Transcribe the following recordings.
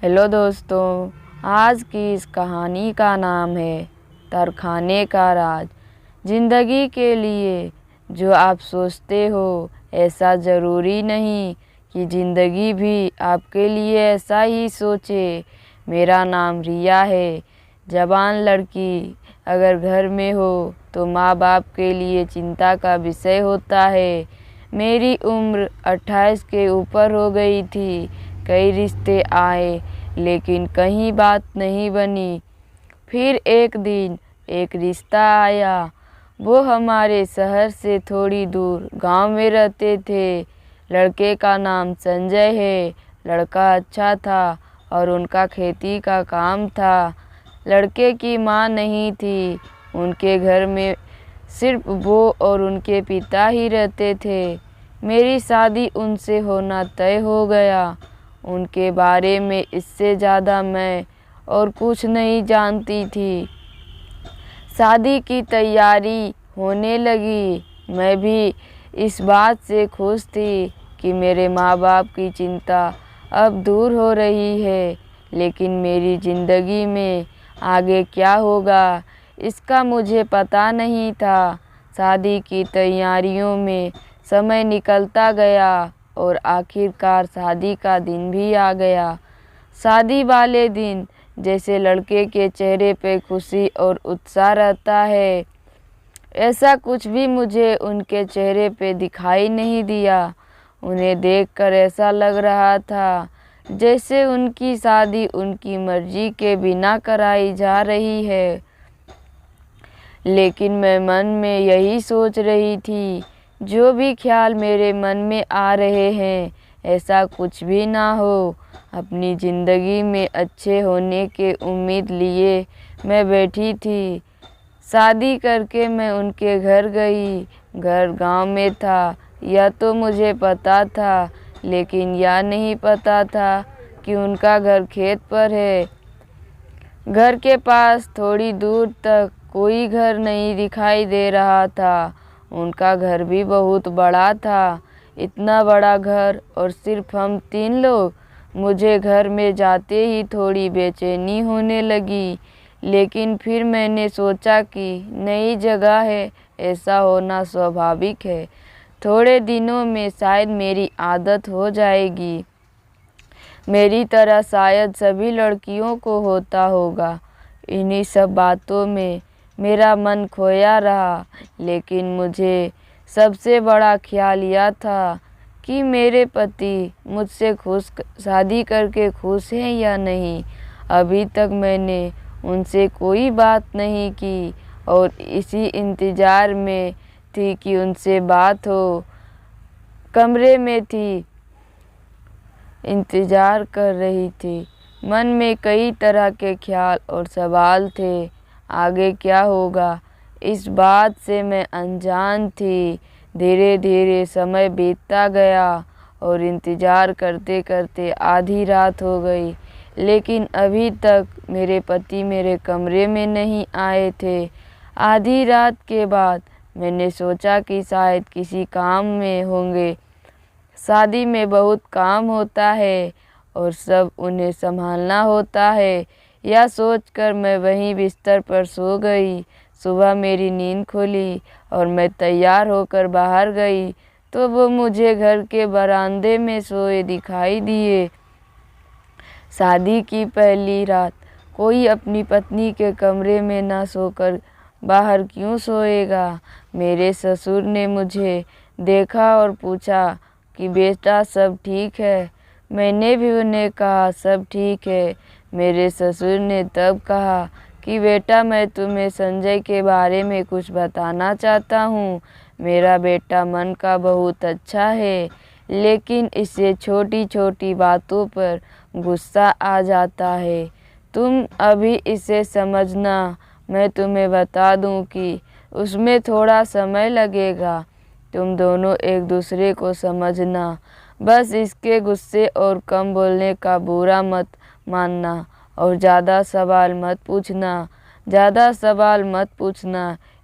Hello दोस्तों, आज की इस कहानी का नाम है तरखाने का राज। ज़िंदगी के लिए जो आप सोचते हो ऐसा ज़रूरी नहीं कि ज़िंदगी भी आपके लिए ऐसा ही सोचे। मेरा नाम रिया है। जवान लड़की अगर घर में हो तो माँ बाप के लिए चिंता का विषय होता है। मेरी उम्र 28 के ऊपर हो गई थी। कई रिश्ते आए लेकिन कहीं बात नहीं बनी। फिर एक दिन एक रिश्ता आया। वो हमारे शहर से थोड़ी दूर गांव में रहते थे। लड़के का नाम संजय है। लड़का अच्छा था और उनका खेती का काम था। लड़के की माँ नहीं थी। उनके घर में सिर्फ वो और उनके पिता ही रहते थे। मेरी शादी उनसे होना तय हो गया। उनके बारे में इससे ज़्यादा मैं और कुछ नहीं जानती थी। शादी की तैयारी होने लगी। मैं भी इस बात से खुश थी कि मेरे माँ बाप की चिंता अब दूर हो रही है। लेकिन मेरी ज़िंदगी में आगे क्या होगा इसका मुझे पता नहीं था। शादी की तैयारियों में समय निकलता गया और आखिरकार शादी का दिन भी आ गया। शादी वाले दिन जैसे लड़के के चेहरे पे खुशी और उत्साह रहता है, ऐसा कुछ भी मुझे उनके चेहरे पे दिखाई नहीं दिया। उन्हें देखकर ऐसा लग रहा था जैसे उनकी शादी उनकी मर्जी के बिना कराई जा रही है। लेकिन मैं मन में यही सोच रही थी, जो भी ख्याल मेरे मन में आ रहे हैं ऐसा कुछ भी ना हो। अपनी ज़िंदगी में अच्छे होने के उम्मीद लिए मैं बैठी थी। शादी करके मैं उनके घर गई। घर गांव में था यह तो मुझे पता था, लेकिन यह नहीं पता था कि उनका घर खेत पर है। घर के पास थोड़ी दूर तक कोई घर नहीं दिखाई दे रहा था। उनका घर भी बहुत बड़ा था। इतना बड़ा घर और सिर्फ हम 3 लोग। मुझे घर में जाते ही थोड़ी बेचैनी होने लगी। लेकिन फिर मैंने सोचा कि नई जगह है, ऐसा होना स्वाभाविक है। थोड़े दिनों में शायद मेरी आदत हो जाएगी। मेरी तरह शायद सभी लड़कियों को होता होगा। इन्हीं सब बातों में मेरा मन खोया रहा। लेकिन मुझे सबसे बड़ा ख्याल यह था कि मेरे पति मुझसे शादी करके खुश हैं या नहीं। अभी तक मैंने उनसे कोई बात नहीं की और इसी इंतज़ार में थी कि उनसे बात हो। कमरे में थी, इंतज़ार कर रही थी। मन में कई तरह के ख्याल और सवाल थे। आगे क्या होगा इस बात से मैं अनजान थी। धीरे धीरे समय बीतता गया और इंतज़ार करते करते आधी रात हो गई। लेकिन अभी तक मेरे पति मेरे कमरे में नहीं आए थे। आधी रात के बाद मैंने सोचा कि शायद किसी काम में होंगे। शादी में बहुत काम होता है और सब उन्हें संभालना होता है। यह सोचकर मैं वहीं बिस्तर पर सो गई। सुबह मेरी नींद खुली और मैं तैयार होकर बाहर गई तो वो मुझे घर के बरामदे में सोए दिखाई दिए। शादी की पहली रात कोई अपनी पत्नी के कमरे में ना सोकर बाहर क्यों सोएगा। मेरे ससुर ने मुझे देखा और पूछा कि बेटा सब ठीक है। मैंने भी उन्हें कहा सब ठीक है। मेरे ससुर ने तब कहा कि बेटा मैं तुम्हें संजय के बारे में कुछ बताना चाहता हूँ। मेरा बेटा मन का बहुत अच्छा है, लेकिन इसे छोटी छोटी बातों पर गुस्सा आ जाता है। तुम अभी इसे समझना। मैं तुम्हें बता दूं कि उसमें थोड़ा समय लगेगा। तुम दोनों एक दूसरे को समझना। बस इसके गुस्से और कम बोलने का बुरा मत मानना और ज़्यादा सवाल मत पूछना।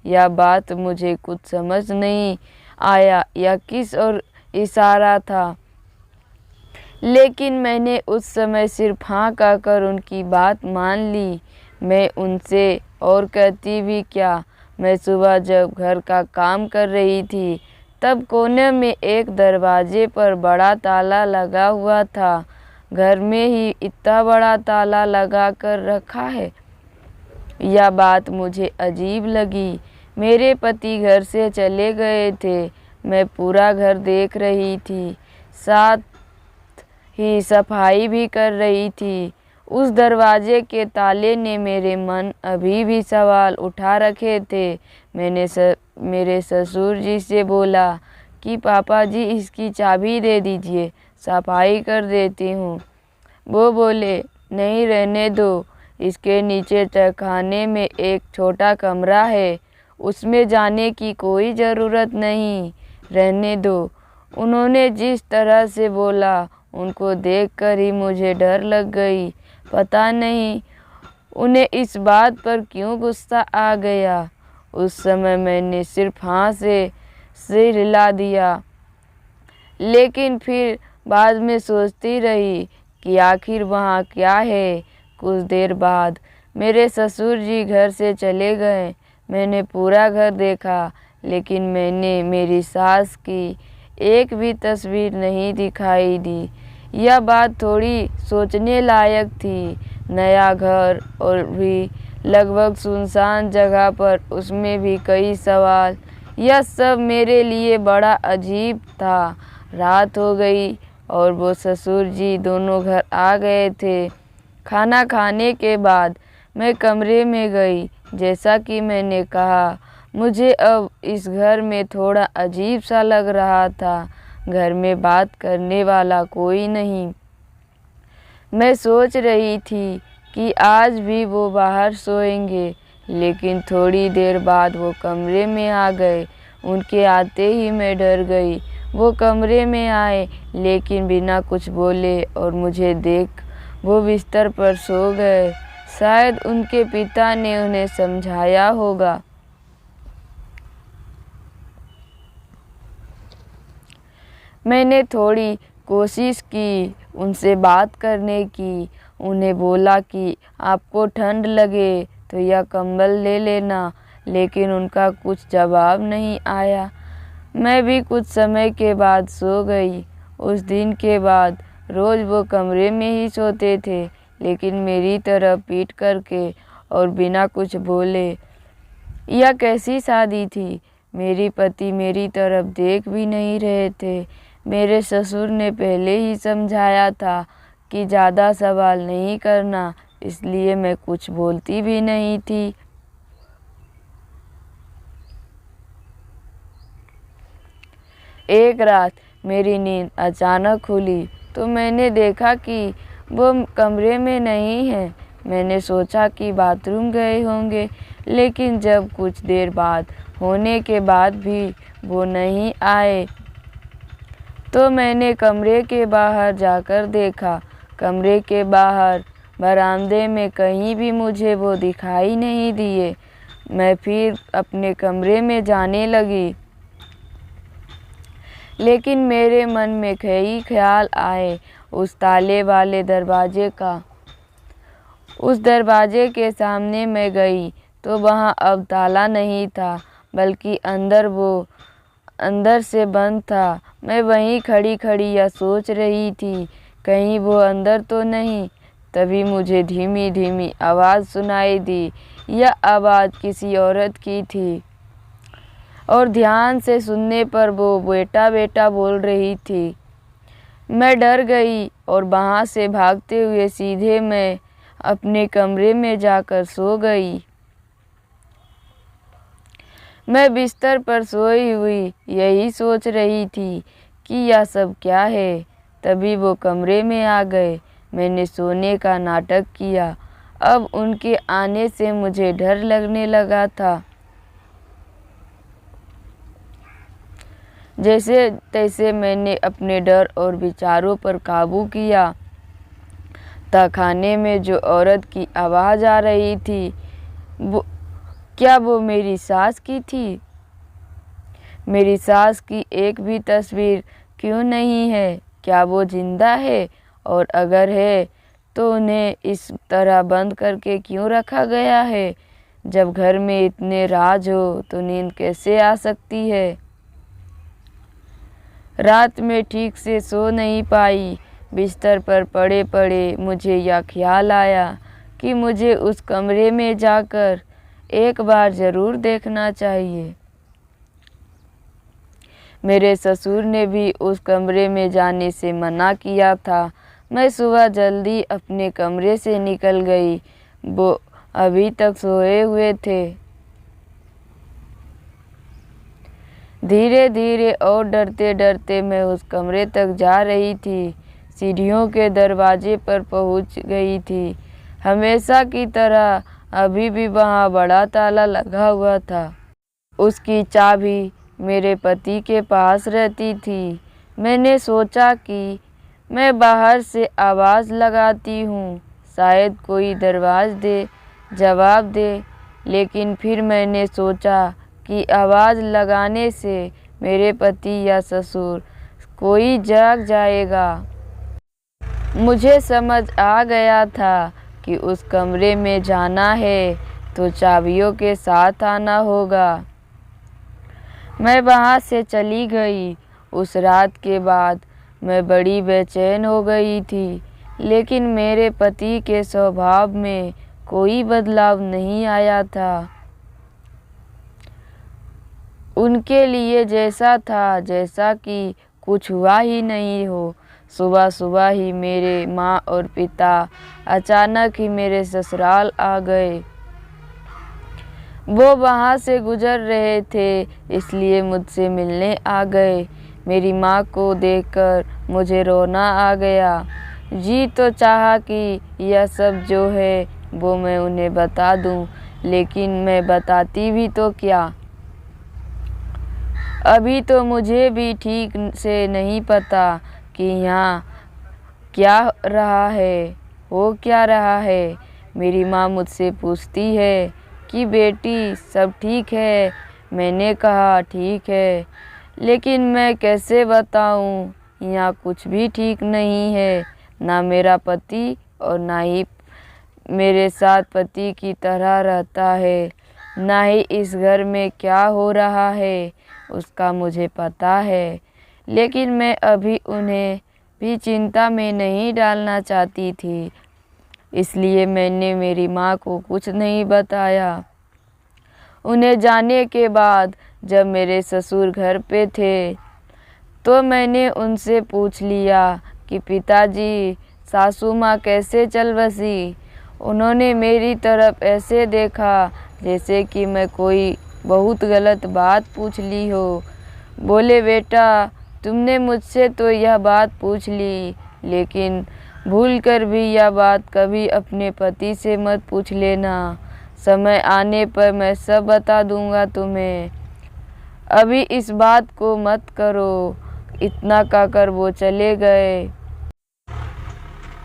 यह बात मुझे कुछ समझ नहीं आया यह किस और इशारा था। लेकिन मैंने उस समय सिर्फ हाँ कहकर उनकी बात मान ली। मैं उनसे और कहती भी क्या। मैं सुबह जब घर का काम कर रही थी तब कोने में एक दरवाजे पर बड़ा ताला लगा हुआ था। घर में ही इतना बड़ा ताला लगा कर रखा है। यह बात मुझे अजीब लगी। मेरे पति घर से चले गए थे। मैं पूरा घर देख रही थी, साथ ही सफाई भी कर रही थी। उस दरवाजे के ताले ने मेरे मन अभी भी सवाल उठा रखे थे। मैंने मेरे ससुर जी से बोला कि पापा जी इसकी चाबी दे दीजिए, सफाई कर देती हूँ। वो बोले नहीं, रहने दो, इसके नीचे तहखाने में एक छोटा कमरा है, उसमें जाने की कोई ज़रूरत नहीं, रहने दो। उन्होंने जिस तरह से बोला उनको देखकर ही मुझे डर लग गई। पता नहीं उन्हें इस बात पर क्यों गुस्सा आ गया। उस समय मैंने सिर्फ हाँ से सिर हिला दिया, लेकिन फिर बाद में सोचती रही कि आखिर वहाँ क्या है। कुछ देर बाद मेरे ससुर जी घर से चले गए। मैंने पूरा घर देखा, लेकिन मैंने मेरी सास की एक भी तस्वीर नहीं दिखाई दी। यह बात थोड़ी सोचने लायक थी। नया घर और भी लगभग सुनसान जगह पर, उसमें भी कई सवाल। यह सब मेरे लिए बड़ा अजीब था। रात हो गई और वो ससुर जी दोनों घर आ गए थे। खाना खाने के बाद मैं कमरे में गई। जैसा कि मैंने कहा, मुझे अब इस घर में थोड़ा अजीब सा लग रहा था। घर में बात करने वाला कोई नहीं। मैं सोच रही थी कि आज भी वो बाहर सोएंगे, लेकिन थोड़ी देर बाद वो कमरे में आ गए। उनके आते ही मैं डर गई। वो कमरे में आए, लेकिन बिना कुछ बोले और मुझे देख वो बिस्तर पर सो गए। शायद उनके पिता ने उन्हें समझाया होगा। मैंने थोड़ी कोशिश की उनसे बात करने की। उन्हें बोला कि आपको ठंड लगे तो यह कंबल ले लेना, लेकिन उनका कुछ जवाब नहीं आया। मैं भी कुछ समय के बाद सो गई। उस दिन के बाद रोज़ वो कमरे में ही सोते थे, लेकिन मेरी तरफ पीठ करके और बिना कुछ बोले। यह कैसी शादी थी। मेरी पति मेरी तरफ देख भी नहीं रहे थे। मेरे ससुर ने पहले ही समझाया था कि ज़्यादा सवाल नहीं करना, इसलिए मैं कुछ बोलती भी नहीं थी। एक रात मेरी नींद अचानक खुली तो मैंने देखा कि वो कमरे में नहीं है। मैंने सोचा कि बाथरूम गए होंगे, लेकिन जब कुछ देर बाद होने के बाद भी वो नहीं आए तो मैंने कमरे के बाहर जाकर देखा। कमरे के बाहर बरामदे में कहीं भी मुझे वो दिखाई नहीं दिए। मैं फिर अपने कमरे में जाने लगी, लेकिन मेरे मन में कई ख्याल आए उस ताले वाले दरवाजे का। उस दरवाजे के सामने मैं गई तो वहाँ अब ताला नहीं था, बल्कि अंदर से बंद था। मैं वहीं खड़ी खड़ी यह सोच रही थी, कहीं वो अंदर तो नहीं। तभी मुझे धीमी धीमी आवाज़ सुनाई दी। यह आवाज़ किसी औरत की थी और ध्यान से सुनने पर वो बेटा बेटा बोल रही थी। मैं डर गई और वहाँ से भागते हुए सीधे मैं अपने कमरे में जाकर सो गई। मैं बिस्तर पर सोई हुई यही सोच रही थी कि यह सब क्या है। तभी वो कमरे में आ गए। मैंने सोने का नाटक किया। अब उनके आने से मुझे डर लगने लगा था। जैसे तैसे मैंने अपने डर और विचारों पर काबू किया। तहखाने में जो औरत की आवाज़ आ रही थी, क्या वो मेरी सास की थी? मेरी सास की एक भी तस्वीर क्यों नहीं है? क्या वो जिंदा है, और अगर है तो उन्हें इस तरह बंद करके क्यों रखा गया है? जब घर में इतने राज हो तो नींद कैसे आ सकती है? रात में ठीक से सो नहीं पाई। बिस्तर पर पड़े पड़े मुझे यह ख्याल आया कि मुझे उस कमरे में जाकर एक बार ज़रूर देखना चाहिए। मेरे ससुर ने भी उस कमरे में जाने से मना किया था। मैं सुबह जल्दी अपने कमरे से निकल गई। वो अभी तक सोए हुए थे। धीरे धीरे और डरते डरते मैं उस कमरे तक जा रही थी। सीढ़ियों के दरवाजे पर पहुंच गई थी। हमेशा की तरह अभी भी वहां बड़ा ताला लगा हुआ था। उसकी चाबी मेरे पति के पास रहती थी। मैंने सोचा कि मैं बाहर से आवाज़ लगाती हूँ, शायद कोई जवाब दे। लेकिन फिर मैंने सोचा कि आवाज़ लगाने से मेरे पति या ससुर कोई जाग जाएगा। मुझे समझ आ गया था कि उस कमरे में जाना है तो चाबियों के साथ आना होगा। मैं वहाँ से चली गई। उस रात के बाद मैं बड़ी बेचैन हो गई थी, लेकिन मेरे पति के स्वभाव में कोई बदलाव नहीं आया था। उनके लिए जैसा था, जैसा कि कुछ हुआ ही नहीं हो। सुबह सुबह ही मेरे माँ और पिता अचानक ही मेरे ससुराल आ गए। वो वहाँ से गुजर रहे थे, इसलिए मुझसे मिलने आ गए। मेरी माँ को देखकर मुझे रोना आ गया। जी तो चाहा कि यह सब जो है वो मैं उन्हें बता दूं, लेकिन मैं बताती भी तो क्या। अभी तो मुझे भी ठीक से नहीं पता कि यहाँ क्या हो क्या रहा है। मेरी माँ मुझसे पूछती है कि बेटी सब ठीक है। मैंने कहा ठीक है, लेकिन मैं कैसे बताऊँ, यहाँ कुछ भी ठीक नहीं है। ना मेरा पति और ना ही मेरे साथ पति की तरह रहता है, ना ही इस घर में क्या हो रहा है उसका मुझे पता है। लेकिन मैं अभी उन्हें भी चिंता में नहीं डालना चाहती थी, इसलिए मैंने मेरी माँ को कुछ नहीं बताया। उन्हें जाने के बाद जब मेरे ससुर घर पे थे तो मैंने उनसे पूछ लिया कि पिताजी, सासू माँ कैसे चल बसी। उन्होंने मेरी तरफ ऐसे देखा जैसे कि मैं कोई बहुत गलत बात पूछ ली हो। बोले, बेटा तुमने मुझसे तो यह बात पूछ ली, लेकिन भूल कर भी यह बात कभी अपने पति से मत पूछ लेना। समय आने पर मैं सब बता दूंगा तुम्हें। अभी इस बात को मत करो। इतना कहकर वो चले गए।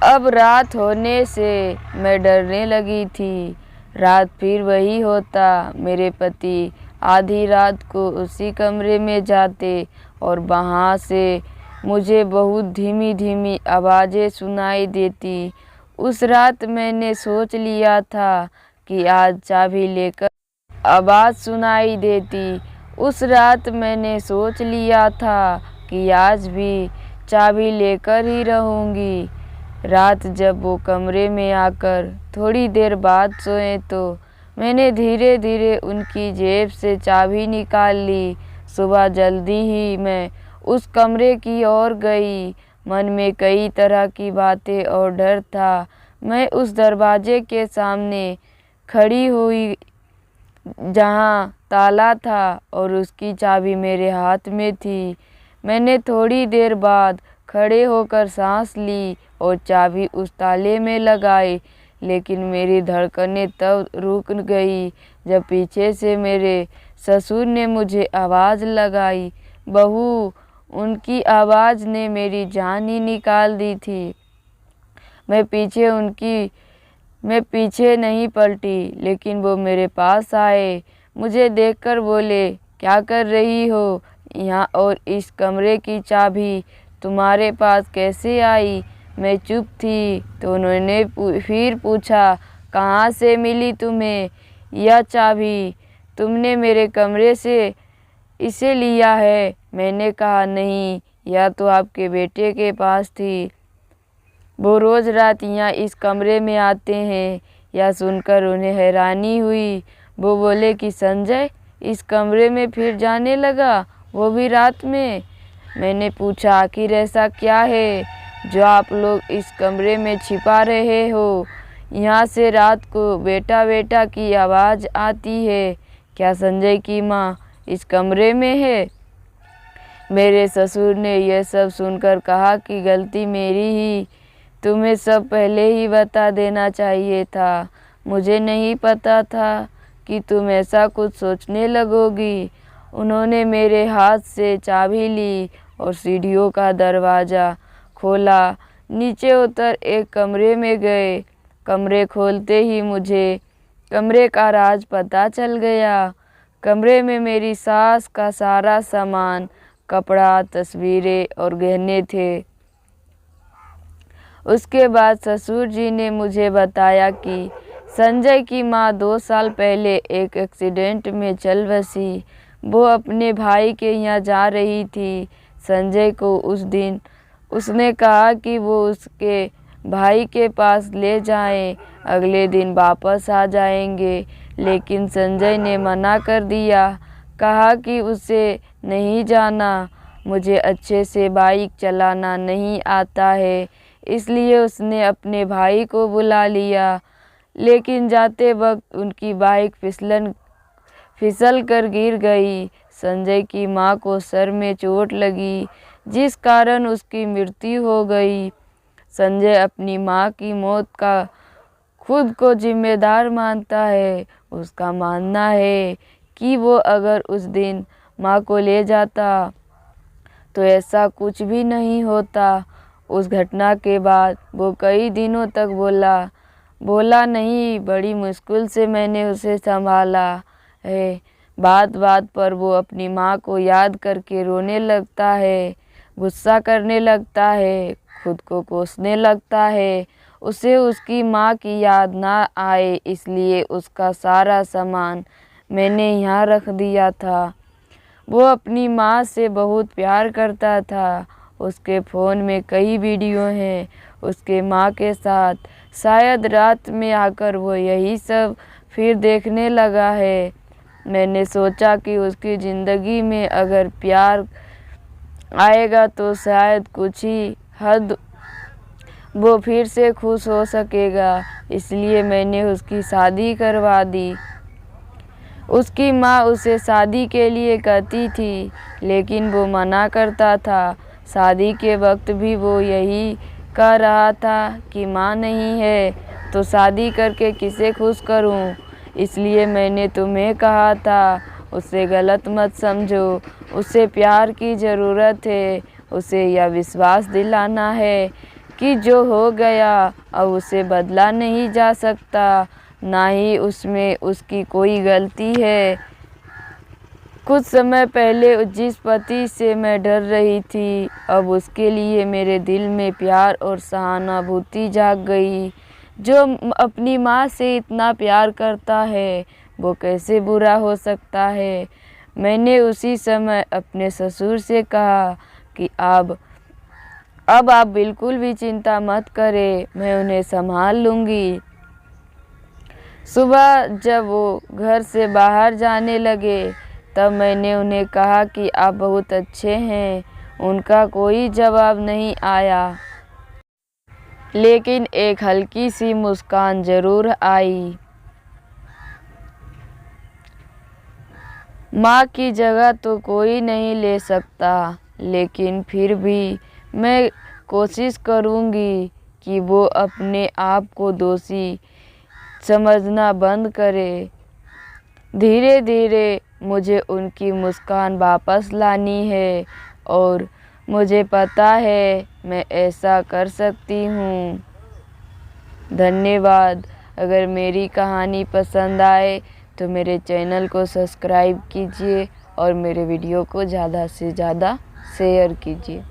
अब रात होने से मैं डरने लगी थी। रात फिर वही होता। मेरे पति आधी रात को उसी कमरे में जाते और वहाँ से मुझे बहुत धीमी धीमी आवाज़ें सुनाई देती। उस रात मैंने सोच लिया था कि आज चाबी लेकर आवाज़ सुनाई देती। उस रात मैंने सोच लिया था कि आज भी चाबी लेकर ही रहूँगी। रात जब वो कमरे में आकर थोड़ी देर बाद सोए तो मैंने धीरे धीरे उनकी जेब से चाबी निकाल ली। सुबह जल्दी ही मैं उस कमरे की ओर गई। मन में कई तरह की बातें और डर था। मैं उस दरवाजे के सामने खड़ी हुई जहाँ ताला था और उसकी चाबी मेरे हाथ में थी। मैंने थोड़ी देर बाद खड़े होकर सांस ली और चाबी उस ताले में लगाई, लेकिन मेरी धड़कनें तब रुक गई जब पीछे से मेरे ससुर ने मुझे आवाज़ लगाई। बहू, उनकी आवाज़ ने मेरी जान ही निकाल दी थी। मैं पीछे नहीं पलटी, लेकिन वो मेरे पास आए। मुझे देखकर बोले, क्या कर रही हो यहाँ, और इस कमरे की चाबी तुम्हारे पास कैसे आई? मैं चुप थी तो उन्होंने फिर पूछा, कहाँ से मिली तुम्हें यह चाबी? तुमने मेरे कमरे से इसे लिया है? मैंने कहा, नहीं, यह तो आपके बेटे के पास थी। वो रोज़ रात यहाँ इस कमरे में आते हैं। यह सुनकर उन्हें हैरानी हुई। वो बोले कि संजय इस कमरे में फिर जाने लगा, वो भी रात में? मैंने पूछा, आखिर ऐसा क्या है जो आप लोग इस कमरे में छिपा रहे हो? यहाँ से रात को बेटा बेटा की आवाज़ आती है। क्या संजय की माँ इस कमरे में है? मेरे ससुर ने यह सब सुनकर कहा कि गलती मेरी ही, तुम्हें सब पहले ही बता देना चाहिए था। मुझे नहीं पता था कि तुम ऐसा कुछ सोचने लगोगी। उन्होंने मेरे हाथ से चाबी ली और सीढ़ियों का दरवाज़ा खोला। नीचे उतर एक कमरे में गए। कमरे खोलते ही मुझे कमरे का राज पता चल गया। कमरे में मेरी सास का सारा सामान, कपड़ा, तस्वीरें और गहने थे। उसके बाद ससुर जी ने मुझे बताया कि संजय की माँ 2 साल पहले एक एक्सीडेंट में चल बसी। वो अपने भाई के यहाँ जा रही थी। संजय को उस दिन उसने कहा कि वो उसके भाई के पास ले जाएं, अगले दिन वापस आ जाएंगे। लेकिन संजय ने मना कर दिया, कहा कि उसे नहीं जाना, मुझे अच्छे से बाइक चलाना नहीं आता है। इसलिए उसने अपने भाई को बुला लिया। लेकिन जाते वक्त उनकी बाइक फिसल कर गिर गई। संजय की माँ को सर में चोट लगी, जिस कारण उसकी मृत्यु हो गई। संजय अपनी माँ की मौत का खुद को जिम्मेदार मानता है। उसका मानना है कि वो अगर उस दिन माँ को ले जाता तो ऐसा कुछ भी नहीं होता। उस घटना के बाद वो कई दिनों तक बोला नहीं। बड़ी मुश्किल से मैंने उसे संभाला है। बात बात पर वो अपनी माँ को याद करके रोने लगता है, गुस्सा करने लगता है, खुद को कोसने लगता है। उसे उसकी माँ की याद ना आए, इसलिए उसका सारा सामान मैंने यहाँ रख दिया था। वो अपनी माँ से बहुत प्यार करता था। उसके फ़ोन में कई वीडियो हैं उसके माँ के साथ। शायद रात में आकर वो यही सब फिर देखने लगा है। मैंने सोचा कि उसकी ज़िंदगी में अगर प्यार आएगा तो शायद कुछ ही हद वो फिर से खुश हो सकेगा। इसलिए मैंने उसकी शादी करवा दी। उसकी माँ उसे शादी के लिए कहती थी, लेकिन वो मना करता था। शादी के वक्त भी वो यही कह रहा था कि माँ नहीं है तो शादी करके किसे खुश करूं। इसलिए मैंने तुम्हें कहा था, उसे गलत मत समझो। उसे प्यार की ज़रूरत है। उसे यह विश्वास दिलाना है कि जो हो गया अब उसे बदला नहीं जा सकता, ना ही उसमें उसकी कोई गलती है। कुछ समय पहले जिस पति से मैं डर रही थी, अब उसके लिए मेरे दिल में प्यार और सहानुभूति जाग गई। जो अपनी माँ से इतना प्यार करता है वो कैसे बुरा हो सकता है। मैंने उसी समय अपने ससुर से कहा कि अब आप बिल्कुल भी चिंता मत करें, मैं उन्हें संभाल लूँगी। सुबह जब वो घर से बाहर जाने लगे तब मैंने उन्हें कहा कि आप बहुत अच्छे हैं। उनका कोई जवाब नहीं आया, लेकिन एक हल्की सी मुस्कान ज़रूर आई। माँ की जगह तो कोई नहीं ले सकता, लेकिन फिर भी मैं कोशिश करूँगी कि वो अपने आप को दोषी समझना बंद करे। धीरे धीरे मुझे उनकी मुस्कान वापस लानी है और मुझे पता है मैं ऐसा कर सकती हूँ। धन्यवाद। अगर मेरी कहानी पसंद आए तो मेरे चैनल को सब्सक्राइब कीजिए और मेरे वीडियो को ज़्यादा से ज़्यादा शेयर कीजिए।